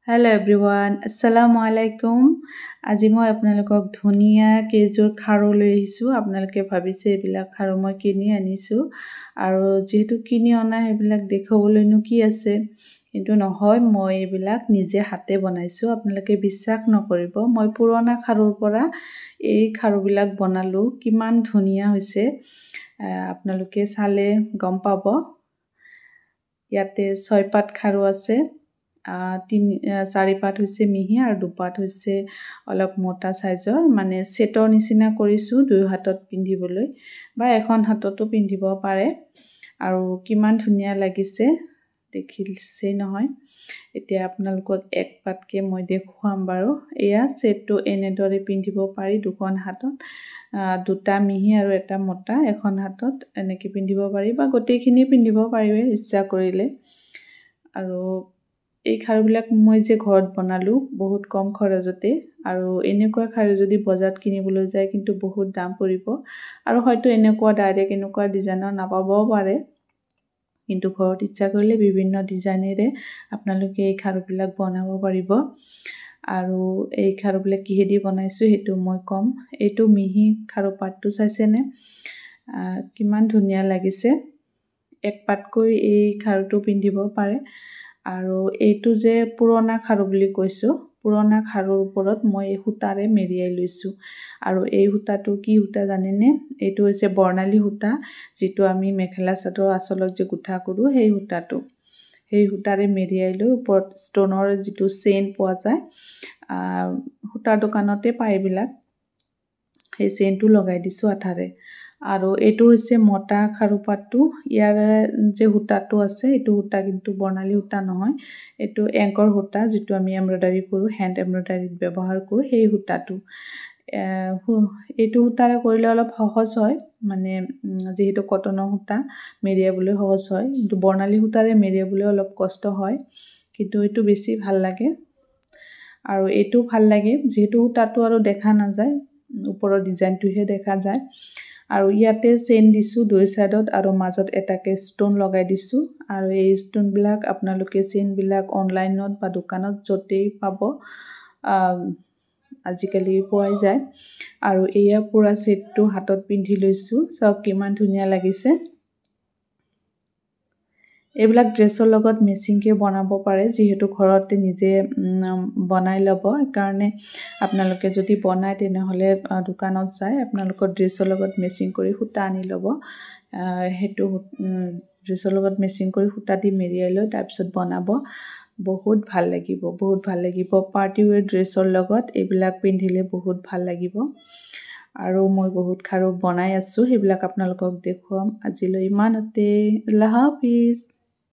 hello' everyone আসসালামু আলাইকুম আজি মই আপোনালোকক ধুনীয়া কেইযোৰ খাৰু লৈ আহিছোঁ আপোনালোকে ভাবিছে এইবিলাক খাৰু মই কিনি আনিছোঁ আৰু যেহেতু কিনি অনা সেইবিলাক দেখাবলৈনো কি আছে কিন্তু নহয় মই এইবিলাক নিজে হাতে বনাইছোঁ আপোনালোকে বিশ্বাস নকৰিব মই পুৰণা খাৰুৰ পৰা এই খাৰুবিলাক বনালোঁ কিমান ধুনীয়া হৈছে আপোনালোকে চালে গম পাব ইয়াতে 6 পাত খাৰু আছে 4 পাত হৈছে মিহি আৰু 2 পাত হৈছে অলপ মোটা সাইজৰ মানে সেটৰ নিচিনা কৰিছো দুই হাতত পিন্ধিবলৈ বা এখন হাততো পিন্ধিব পাৰে আৰু কিমান ধুনীয়া লাগিছে দেখিছে নহয় এতিয়া আপোনালোকক এক পাতকে মই দেখুৱাম বাৰু এয়া সেটটো এনেদৰে পিন্ধিব পাৰি দুখন হাতত দুটা মিহি আৰু এটা মোটা এখন হাতত এনেকৈ পিন্ধিব পাৰি বা গোটেইখিনি পিন্ধিব পাৰিবে ইচ্ছা কৰিলে আৰু এই খাৰুবিলাক মই যে ঘৰত বনালো বহুত কম খৰচতে আৰু এনেকুৱা খাৰু যদি বজাৰত কিনিবলৈ যায় কিন্তু বহুত দাম পৰিব আৰু হয়তো এনেকুৱা ডাইৰেক্ট এনেকুৱা ডিজাইনৰ নাপাবও পাৰে কিন্তু ঘৰত ইচ্ছা কৰিলে বিভিন্ন ডিজাইনেৰে আপোনালোকে এই খাৰুবিলাক বনাব পাৰিব আৰু এই খাৰুবিলাক কিহেদি বনাইছো হেতু মই কম এইটো মিহি খাৰু পাতটো চাইছেনে কিমান ধুনীয়া লাগিছে এক পাতকৈ এই খাৰুটো পিন্ধিব পাৰে আৰু এইটো যে পুৰণা খাৰু বুলি কৈছো পুৰণা খাৰুৰ ওপৰত মই এই সূতাৰে মেৰিয়াই লৈছো আৰু এই সূতাটো কি সূতা জানেনে এইটো হৈছে বৰ্ণালী সূতা যেটো আমি মেখেলা চাদৰ আচলত যে গুঠা কৰো সেই সূতাটো সেই সূতাৰে মেৰিয়াই লৈ ওপৰত ষ্টনৰ যেটো চেইন পোৱা যায় সূতাৰ দোকানতে পায় বিলাক সেই চেইনটো লগাই দিছো আঠাৰে আৰু এইটো হৈছে মোটা খাৰু পাতটো ইয়াৰ যে সূতাটো আছে এইটো সূতা কিন্তু বৰ্ণালী সূতা নহয় এইটো এংকৰ সূতা যেটো আমি এমব্ৰয়ডাৰী কৰো হ্যান্ড এমব্ৰয়ডাৰীত ব্যৱহাৰ কৰো সেই সূতাটো এইটো সূতাৰে কৰিলে অলপ সহজ হয় মানে যেহেতু কটনৰ সূতা মেৰিয়াবলৈ সহজ হয় কিন্তু বৰ্ণালী সূতাৰে মেৰিয়াবলৈ অলপ কষ্ট হয় কিন্তু এইটো বেছি ভাল লাগে আৰু এইটো ভাল লাগে যেহেতু সূতাটো আৰু দেখা নাযায় ওপৰৰ ডিজাইনটোহে দেখা যায় আৰু ইয়াতে চেইন দিছো দুই সাইডত আৰু মাজত এটাকে ষ্টন লগাই দিছো আৰু এই ষ্টন বিলাক আপোনালোকে চেইন বিলাক অনলাইনত বা দোকানত যতেই পাব আজিকালি পোৱা যায় আৰু এয়া পুৰা সেটটো হাতত পিন্ধি লৈছো সব কিমান ধুনীয়া লাগিছে এইবিলাক ড্ৰেছৰ লগত মেচিংকে বনাব পাৰে যেহেতু ঘৰতে নিজে বনাই ল'ব কাৰণে আপোনালোকে যদি বনায় তেনেহলে দোকানত যায় আপোনালোকৰ ড্ৰেছৰ লগত মেচিং কৰি সূতা আনি ল'ব হেতু ড্ৰেছৰ লগত মেচিং কৰি সূতা দি মেৰিয়াই লৈ তাৰ পিছত বনাব বহুত ভাল লাগিব পাৰ্টি ওয়্যাৰ ড্ৰেছৰ লগত এইবিলাক পিন্ধিলে বহুত ভাল লাগিব আৰু মই বহুত খাৰু বনাই আছো সেইবিলাক আপোনালোকক দেখুৱাম আজিলৈ ইমানতে আল্লাহ হাফিজ